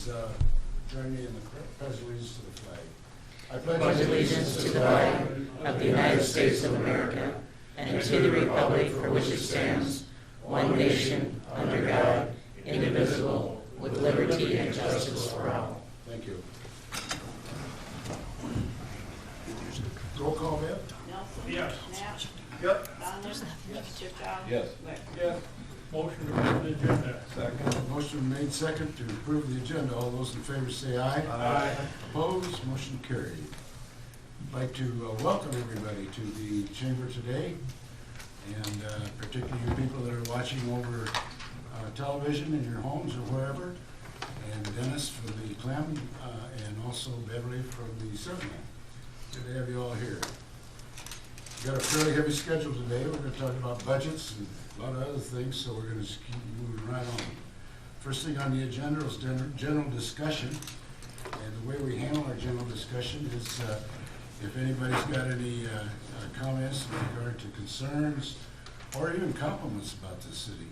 Join me in the pledge allegiance to the flag. I pledge allegiance to the flag of the United States of America and to the republic for which it stands, one nation, under God, indivisible, with liberty and justice for all. Thank you. Roll call, Bill? Nelson? Yes. Knapp? Yep. Donner? Chipchow? Yes. Ware? Yes. Motion to approve the agenda. Second. Motion made second to approve the agenda. All those in favor say aye. Aye. Opposed? Motion carried. I'd like to welcome everybody to the chamber today, and particularly you people that are watching over television in your homes or wherever, and Dennis from the Clem, and also Beverly from the Seminole. Good to have you all here. We've got a fairly heavy schedule today. We're going to talk about budgets and a lot of other things, so we're going to keep moving right on. First thing on the agenda is general discussion, and the way we handle our general discussion is if anybody's got any comments in regard to concerns or even compliments about the city,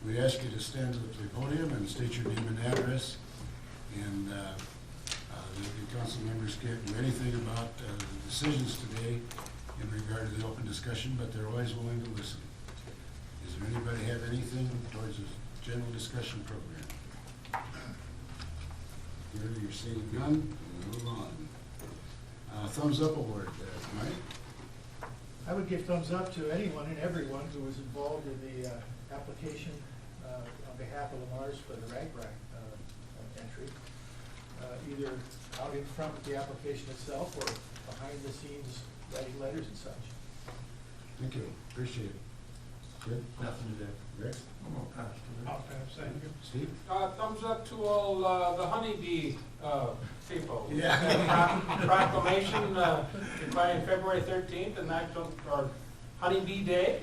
we ask you to stand to the podium and state your name and address. And the council members can't do anything about the decisions today in regard to the open discussion, but they're always willing to listen. Does there anybody have anything towards this general discussion program? Here, you're seeing none, we'll move on. Thumbs up award, Mike? I would give thumbs up to anyone and everyone who was involved in the application on behalf of Lamar's for the RAGBRAC entry, either out in front with the application itself or behind the scenes writing letters and such. Thank you, appreciate it. Good? Nothing to do. Rex? I'll pass, thank you. Steve? Thumbs up to all the honeybee people. Yeah. Proclamation declaring February 13th the National Honeybee Day,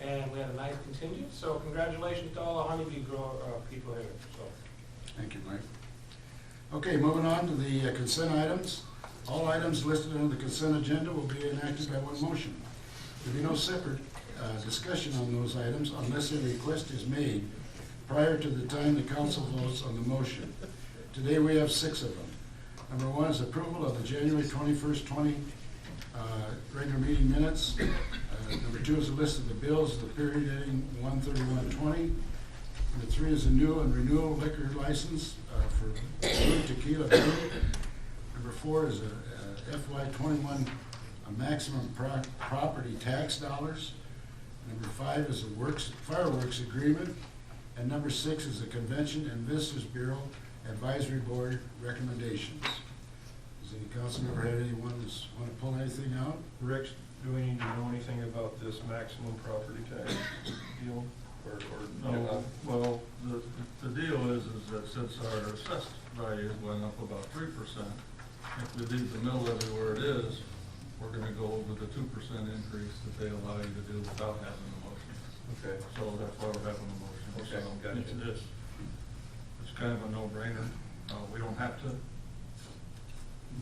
and we had a nice contingent. So congratulations to all the honeybee people here. So. Thank you, Mike. Okay, moving on to the consent items. All items listed on the consent agenda will be enacted by one motion. There will be no separate discussion on those items unless a request is made prior to the time the council votes on the motion. Today we have 6 of them. Number 1 is approval of the January 21st, 20 regular meeting minutes. Number 2 is a list of the bills of the period ending 1/31/20. Number 3 is a new and renewal liquor license for Blue Tequila Brewery. Number 4 is a FY21 maximum property tax dollars. Number 5 is a fireworks agreement. And number 6 is the Convention and Visitors Bureau Advisory Board recommendations. Does any council member have anyone that want to pull anything out? Rick, do we need to know anything about this maximum property tax deal? No, well, the deal is that since our assessed value went up about 3%, if we leave the mill levy where it is, we're gonna go over the 2% increase that they allow you to do without having the motion. Okay. So that's why we're having the motion. Okay, So gotcha. it's kind of a no-brainer. We don't have to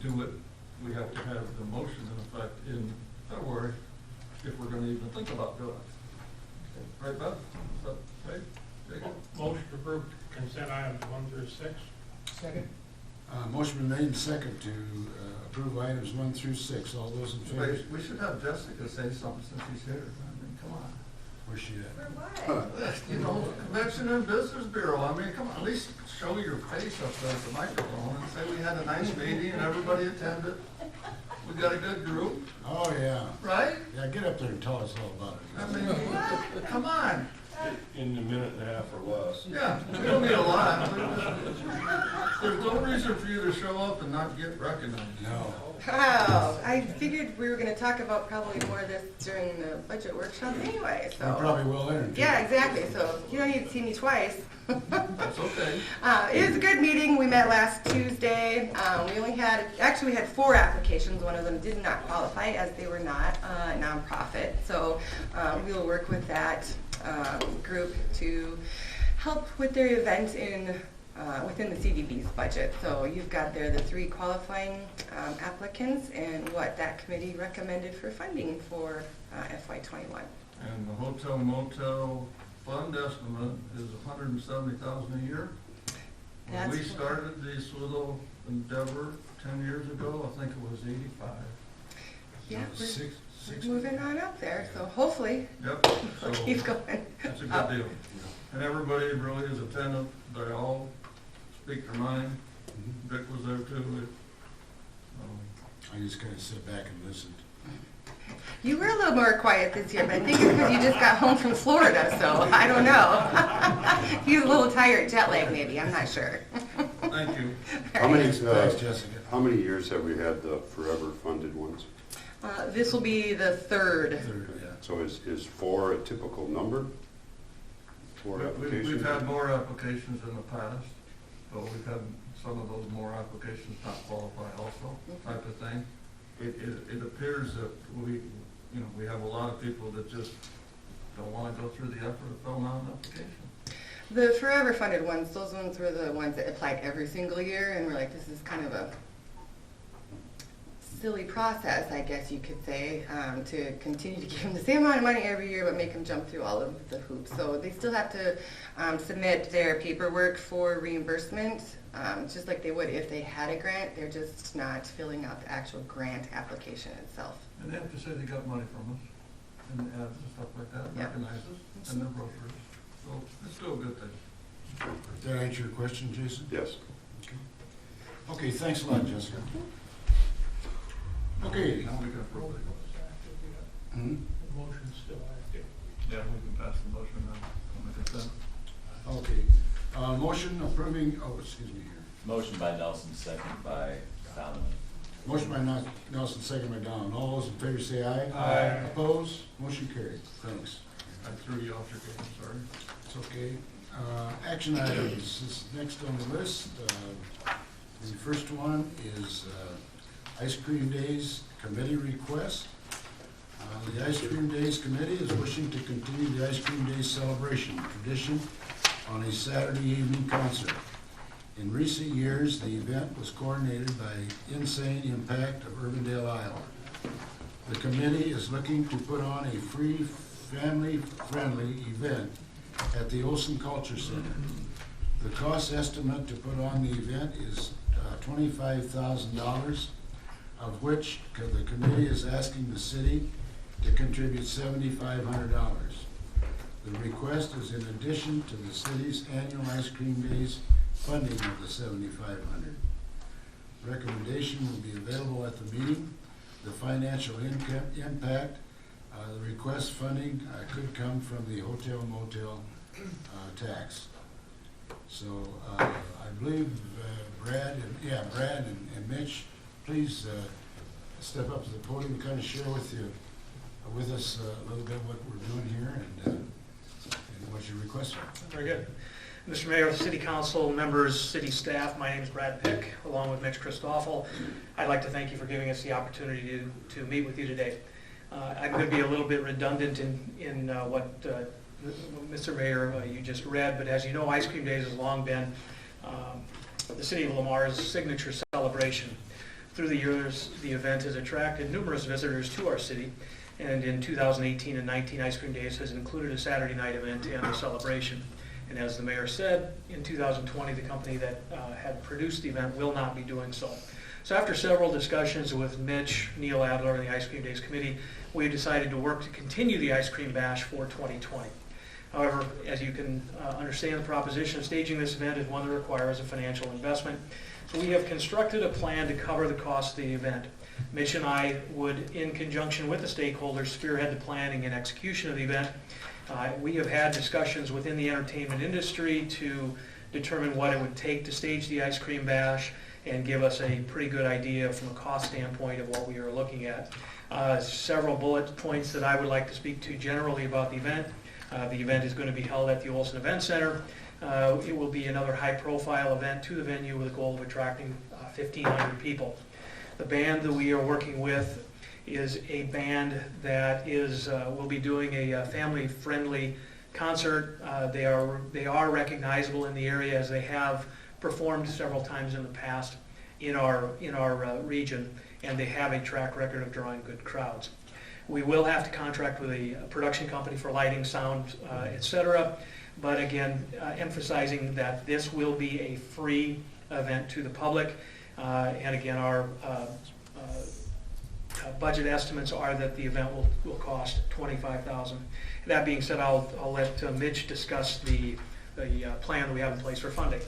do it. We have to have the motion in effect in February if we're gonna even think about doing it. Right, Beth? Is that right? Jacob? Motion to approve consent items 1 through 6. Second? Motion been made and second to approve items 1 through 6. All those in favor? Wait, we should have Jessica say something since she's here. I mean, come on. Where's she at? You know, Convention and Visitors Bureau, I mean, come on, at least show your face up there at the microphone and say we had a nice meeting and everybody attended. We got a good group, Oh, yeah. right? Yeah, get up there and tell us all about it. I mean, come on. In a minute and a half or less. Yeah, we don't need a lot. There's no reason for you to show up and not get recognized. No. Oh, I figured we were going to talk about probably more of this during the budget workshop anyway, We so. probably will enter. Yeah, exactly, so you don't need to see me twice. That's okay. It was a good meeting. We met last Tuesday. We had 4 applications. One of them did not qualify as they were not a nonprofit. So we'll work with that group to help with their event within the CDB's budget. So you've got there the 3 qualifying applicants and what that committee recommended for funding for FY21. And the hotel motel fund estimate is $170,000 a year. When we That's- started this little endeavor 10 years ago, I think it was 85. Yeah, we're 60. moving on up there, so hopefully Yep, we'll so keep going. it's a up. good deal. And everybody really is attentive, they all speak their mind. Mhm. Vic was there too. I just kind of sit back and listen. You were a little more quiet this year, but I think it's because you just got home from Florida, so I don't know. He's a little tired, jet lag maybe, I'm not sure. Thank you. How many, Thanks, Jessica. how many years have we had the forever funded ones? This will be the third. Third, yeah. So is 4 a typical number? 4 applications? We've had more applications in the past, but we've had some of those more applications not qualify also, type of thing. It appears that we have a lot of people that just don't want to go through the effort of filling out an application. The forever funded ones, those ones were the ones that applied every single year, and we're like, this is kind of a silly process, I guess you could say, to continue to give them the same amount of money every year, but make them jump through all of the hoops. So they still have to submit their paperwork for reimbursement, just like they would if they had a grant. They're just not filling out the actual grant application itself. And they have to say they got money from us, and ads and stuff like that, Yeah. recognize us, and their brokers. So it's still a good thing. Did that answer your question, Jason? Yes. Okay, thanks a lot, Jessica. Okay. Now we can approve it. Hmm? The motion's still active. Yeah, we can pass the motion now. On the consent. Okay. Motion approving, excuse me here. Motion by Nelson, second by Solomon. Motion by Nelson, second by Don. All those in favor say aye. Aye. Opposed? Motion carried. Thanks. I threw you off your game, sorry. It's okay. Action items is next on the list. The first one is Ice Cream Days Committee request. The Ice Cream Days Committee is wishing to continue the Ice Cream Days celebration tradition on a Saturday evening concert. In recent years, the event was coordinated by Insane Impact of Urbandale, Iowa. The committee is looking to put on a free, family-friendly event at the Olson Culture Center. The cost estimate to put on the event is $25,000, of which the committee is asking the city to contribute $7,500. The request is in addition to the city's annual Ice Cream Days funding of the $7,500. Recommendation will be available at the meeting. The financial impact, the request funding could come from the hotel motel tax. So I believe Brad and Mitch, please step up to the podium and kind of share with us a little bit what we're doing here and what your requests are. Very good. Mr. Mayor, City Council members, city staff, my name is Brad Pick, along with Mitch Christoffel. I'd like to thank you for giving us the opportunity to meet with you today. I'm going to be a little bit redundant in what Mr. Mayor, you just read, but as you know, Ice Cream Days has long been the City of Lamar's signature celebration. Through the years, the event has attracted numerous visitors to our city, and in 2018 and 19, Ice Cream Days has included a Saturday night event and a celebration. And as the mayor said, in 2020, the company that had produced the event will not be doing so. So after several discussions with Mitch, Neil Adler, and the Ice Cream Days Committee, we decided to work to continue the Ice Cream Bash for 2020. However, as you can understand, the proposition of staging this event is one that requires a financial investment. So we have constructed a plan to cover the cost of the event. Mitch and I would, in conjunction with the stakeholders, spearhead the planning and execution of the event. We have had discussions within the entertainment industry to determine what it would take to stage the Ice Cream Bash and give us a pretty good idea from a cost standpoint of what we are looking at. Several bullet points that I would like to speak to generally about the event. The event is going to be held at the Olson Event Center. It will be another high-profile event to the venue with a goal of attracting 1,500 people. The band that we are working with is a band that will be doing a family-friendly concert. They are recognizable in the area as they have performed several times in the past in our region, and they have a track record of drawing good crowds. We will have to contract with a production company for lighting, sound, etc. but again, emphasizing that this will be a free event to the public. And again, our budget estimates are that the event will cost $25,000. That being said, I'll let Mitch discuss the plan that we have in place for funding.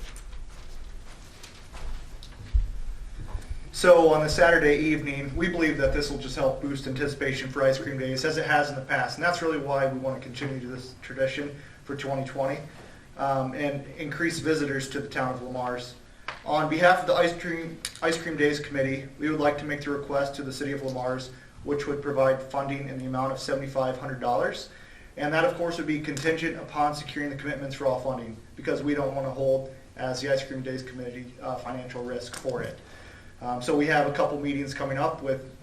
So on the Saturday evening, we believe that this will just help boost anticipation for Ice Cream Days as it has in the past. And that's really why we want to continue to this tradition for 2020 and increase visitors to the town of Lamar's. On behalf of the Ice Cream Days Committee, we would like to make the request to the City of Lamar's, which would provide funding in the amount of $7,500. And that, of course, would be contingent upon securing the commitments for all funding, because we don't want to hold, as the Ice Cream Days Committee, financial risk for it. So we have a couple meetings coming up with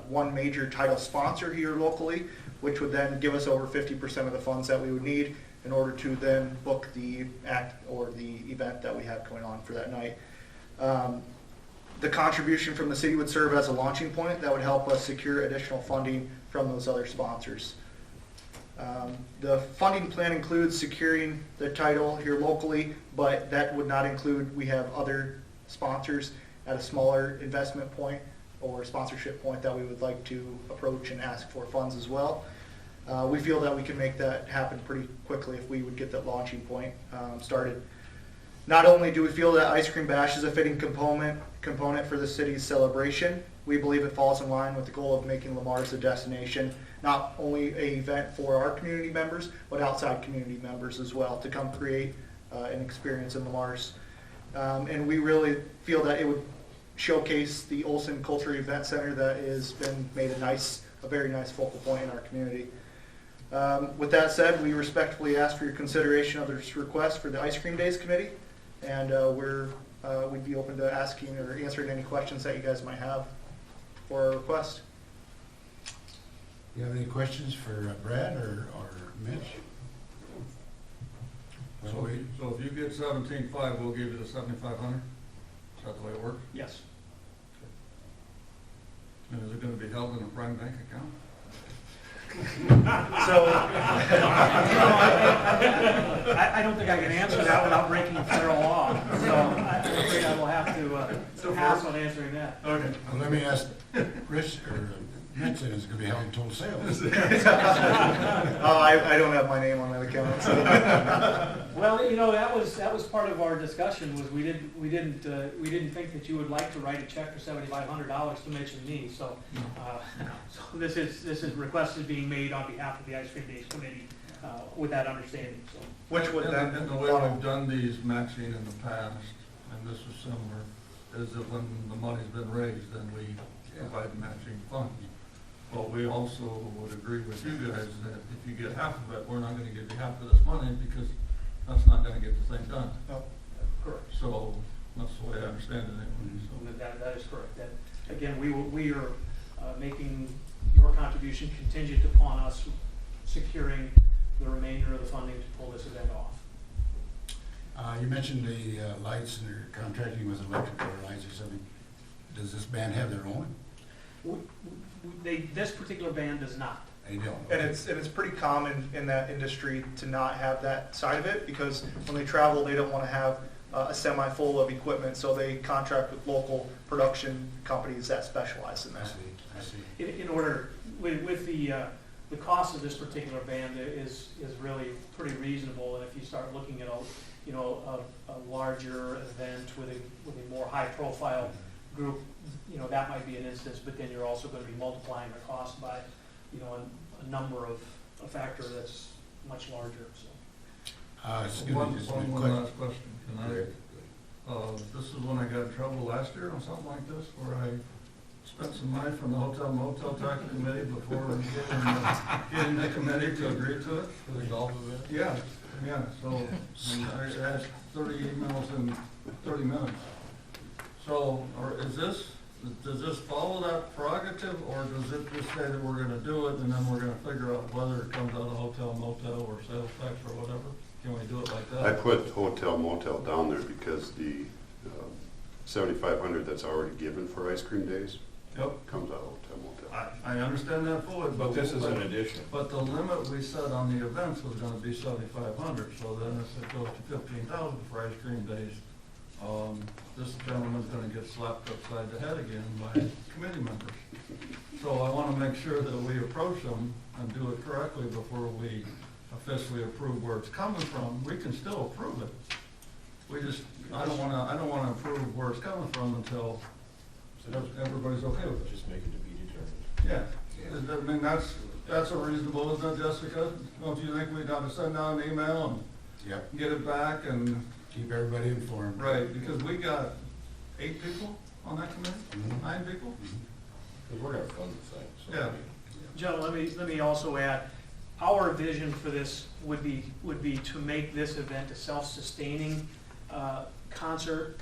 one major title sponsor here locally, which would then give us over 50% of the funds that we would need in order to then book the act or the event that we have going on for that night. The contribution from the city would serve as a launching point that would help us secure additional funding from those other sponsors. The funding plan includes securing the title here locally, but that would not include, we have other sponsors at a smaller investment point or sponsorship point that we would like to approach and ask for funds as well. We feel that we can make that happen pretty quickly if we would get that launching point started. Not only do we feel that Ice Cream Bash is a fitting component for the city's celebration, we believe it falls in line with the goal of making Lamar's a destination, not only an event for our community members, but outside community members as well, to come create an experience in Lamar's. And we really feel that it would showcase the Olson Culture Event Center that has been made a very nice focal point in our community. With that said, we respectfully ask for your consideration of this request for the Ice Cream Days Committee, and we'd be open to asking or answering any questions that you guys might have for our request. You have any questions for Brad or Mitch? So if you get 17.5, we'll give you the 7,500? Is that the way it works? Yes. And is it going to be held in a prime bank account? So, I don't think I can answer that without breaking federal law. So I'm afraid I will have to pass on answering that. Okay. Well, let me ask Rich, or Mitch, said it's going to be held in total sales. I don't have my name on that account. So. Well, that was part of our discussion. Was we didn't think that you would like to write a check for $7,500 to Mitch and me. So, so this is request is being made on behalf of the Ice Cream Days Committee with that understanding. So, Which would then and the way we've done these matching in the past, and this is similar, is that when the money's been raised, then we provide matching funds. But we also would agree with you guys that if you get half of it, we're not going to give you half of this money because that's not going to get the thing done. No. correct. So that's the way I understand it anyway. So. That is correct. That, again, we are making your contribution contingent upon us securing the remainder of the funding to pull this event off. You mentioned the lights and they're contracting with electrical lights or something. Does this band have their own? This particular band does not. They don't. And it's pretty common in that industry to not have that side of it, because when they travel, they don't want to have a semi full of equipment, so they contract with local production companies that specialize in that. I see. In order, with the cost of this particular band is really pretty reasonable, and if you start looking at a larger event with a more high profile group, that might be an instance, but then you're also going to be multiplying the cost by a number of a factor that's much larger. So. Excuse me, just One quick. last question. Can I, this is when I got in trouble last year on something like this, where I spent some money from the hotel motel tax committee before getting the committee to agree to it. For the golf event? Yeah. So I asked 30 emails in 30 minutes. So, does this follow that prerogative, or does it just say that we're going to do it and then we're going to figure out whether it comes out of hotel motel or sales tax or whatever? Can we do it like that? I put hotel motel down there because the $7,500 that's already given for Ice Cream Days Yep. comes out of hotel motel. I understand that fully. But this is an addition. But the limit we set on the events was gonna be 7,500, so then if it goes to 15,000 for ice cream days, this gentleman's gonna get slapped upside the head again by committee members. So I wanna make sure that we approach them and do it correctly before we officially approve where it's coming from. We can still approve it. We just, I don't wanna approve where it's coming from until everybody's okay with it. Just make it to be determined. Yeah, I mean, that's a reasonable, isn't it, Jessica? Don't you think we'd have to send out an email and Yep, get it back and, keep everybody informed. right, because we got 8 people on that committee, Mhm. 9 people? Because we're gonna fund the thing, so. Yeah. Joe, let me also add, our vision for this would be to make this event a self-sustaining concert,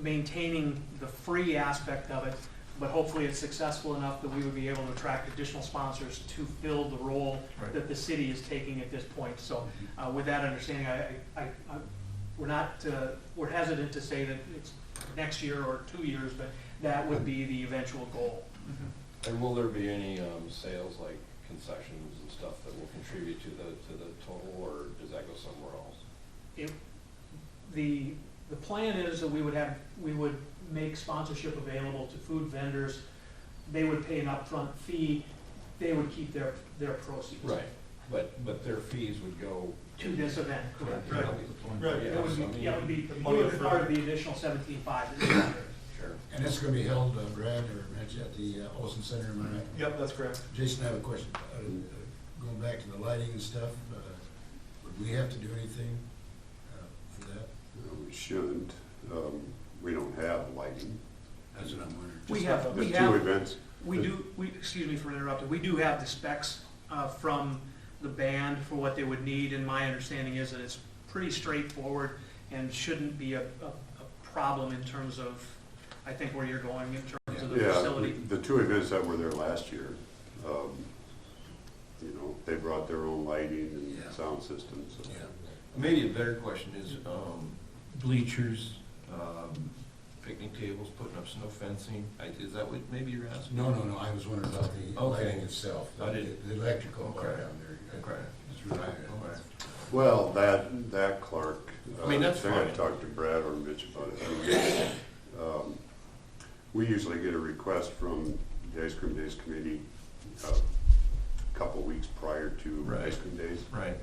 maintaining the free aspect of it, but hopefully it's successful enough that we would be able to attract additional sponsors to fill the role Right. that the city is taking at this point. So with that understanding, we're hesitant to say that it's next year or 2 years, but that would be the eventual goal. And will there be any sales, like concessions and stuff that will contribute to the total, or does that go somewhere else? The plan is that we would make sponsorship available to food vendors. They would pay an upfront fee. They would keep their proceeds. Right, but their fees would go. To this event, correct. Right. Right. It would be, it would be part of the additional 17.5. Sure. And it's gonna be held, Brad, or Mitch, at the Olson Center, am I right? Yep, that's correct. Jason, I have a question. Going back to the lighting and stuff, would we have to do anything for that? We shouldn't. We don't have lighting. That's what I'm wondering. We have, The we two have, events. excuse me for interrupting, we do have the specs from the band for what they would need, and my understanding is that it's pretty straightforward and shouldn't be a problem in terms of, I think, where you're going in terms of the Yeah, facility. the two events that were there last year, you know, they brought their own lighting and Yeah. sound system, so. Yeah. Maybe a better question is, bleachers, picnic tables, putting up snow fencing, is that what maybe you're asking? No, I was wondering about the Okay. lighting itself, I didn't- the electrical part Okay. down there. Okay. It's really, Okay. Well, that Clark. I mean, that's I think fine. I talked to Brad or Mitch about it. We usually get a request from the Ice Cream Days Committee a couple weeks prior to Right. Ice Cream Days, Right.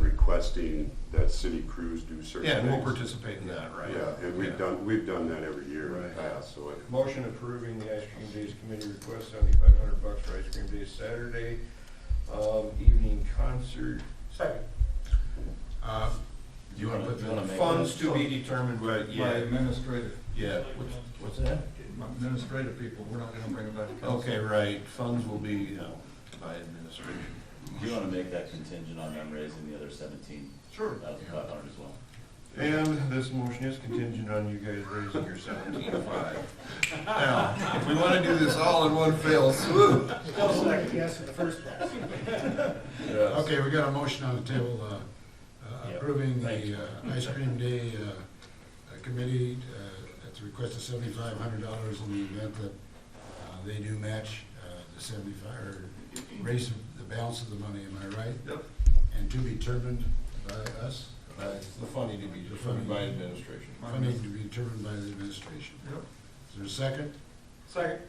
requesting that city crews do certain Yeah, and we'll things. participate in that, right? Yeah, and we've done that every year in the Right. past, so it. Motion approving the Ice Cream Days Committee request, $7,500 for Ice Cream Days Saturday, evening concert. Second. do you wanna put You wanna the make- Funds to be determined by, By administrative, yeah, what's that? administrative people, we're not gonna bring it back to council. Okay, right, funds will be, by administration. Do you wanna make that contingent on them raising the other 17,500 Sure. as well? And this motion is contingent on you guys raising your 17.5. Now, if we wanna do this all in one fell swoop. Still second guess in the first place. Yes. Okay, we got a motion on the table Yep. approving Thank the you. Ice Cream Day committee at the request of $7,500 in the event that they do match the 75, or raise the balance of the money, am I right? Yep. And to be determined by us, That's the funding to be determined by administration. funding to be determined by the administration. Yep. Is there a second? Second.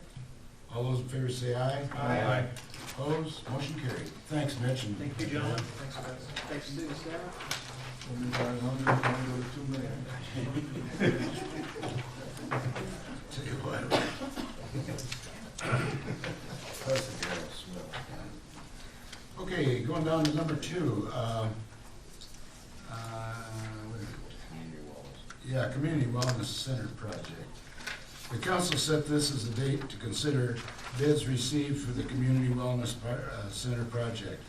All those in favor say aye. Aye. Opposed? Motion carried. Thanks, Mitch. and- Thank you, gentlemen. Thanks, guys. Thanks, city staff. 7,500, we're gonna go to 2 million. Tell you what. That's the Darrell Smith. Okay, going down to number 2. Community wellness. Yeah, Community Wellness Center project. The council set this as a date to consider bids received for the Community Wellness Center project.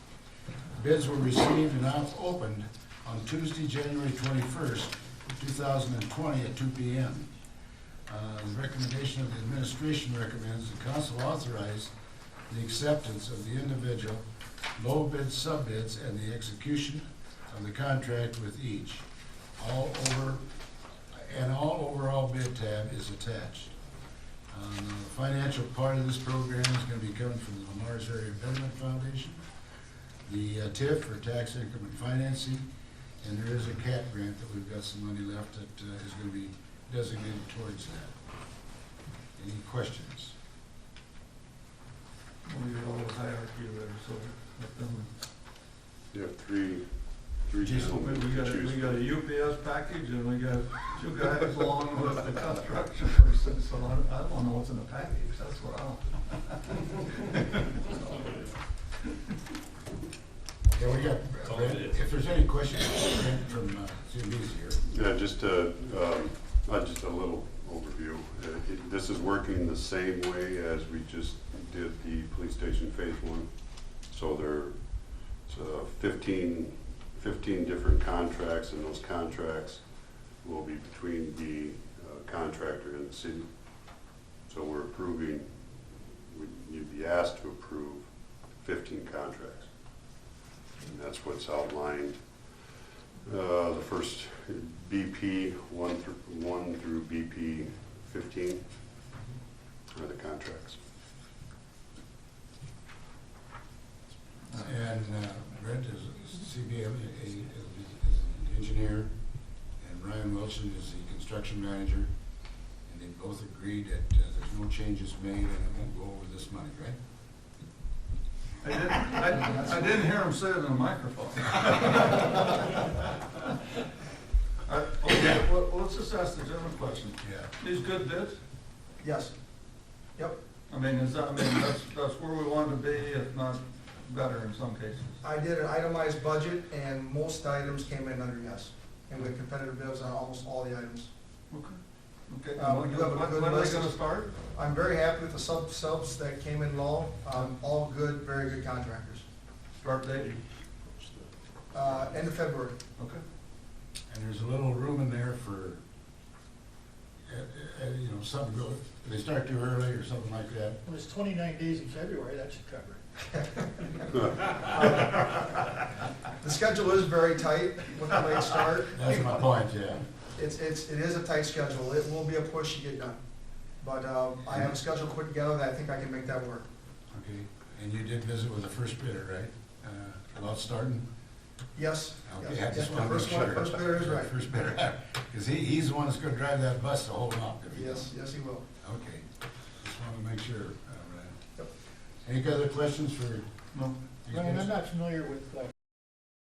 Bids were received and opened on Tuesday, January 21st, 2020 at 2 p.m. The recommendation of the administration recommends the council authorize the acceptance of the individual low bid, sub-bids, and the execution of the contract with each. All overall bid tab is attached. The financial part of this program is gonna be coming from the Lamar's Area Betterment Foundation, the TIF for tax increment financing, and there is a CAT grant that we've got some money left that is gonna be designated towards that. Any questions? Well, you got a little hierarchy there, so let them, You have three Jason, gentlemen we to got, choose we got a from. UPS package and we got two guys along with the construction person, so I don't know what's in the package, that's what I don't. Yeah, we got, Brent, if there's any questions, Brent from CMB's here. Yeah, just a little overview. This is working the same way as we just did the police station phase one. So there's 15 different contracts, and those contracts will be between the contractor and the city. So we're approving, you'd be asked to approve 15 contracts. And that's what's outlined. The first BP 1 through BP 15 are the contracts. And Brent is CBM, is an engineer, and Ryan Wilson is the construction manager, and they both agreed that there's no changes made and it won't go over this money, right? I didn't hear him say it in the microphone. Okay, well, let's just ask the general question. Yeah. These good bids? Yes. Yep. I mean, that's where we want to be, if not better in some cases. I did an itemized budget, and most items came in under yes. And we had competitive bids on almost all the items. Okay. Okay, We do have a good when are they list. gonna start? I'm very happy with the subs that came in low. All good, very good contractors. Start date? End of February. Okay. And there's a little room in there for, you know, something go, if they start too early or something like that. Well, it's 29 days in February, that should cover it. The schedule is very tight with the late start. That's my point, yeah. It is a tight schedule. It will be a push to get done. But I have a schedule put together that I think I can make that work. Okay, and you did visit with the first bidder, right? About starting? Yes. Okay, yes, I just the want to make first sure. one, first bidder is right. First bidder, because he's the one that's gonna drive that bus to hold him up. if he Yes, yes, he will. don't. Okay, just want to make sure. Yep. Any other questions for? No. these Ryan, guys? I'm not familiar with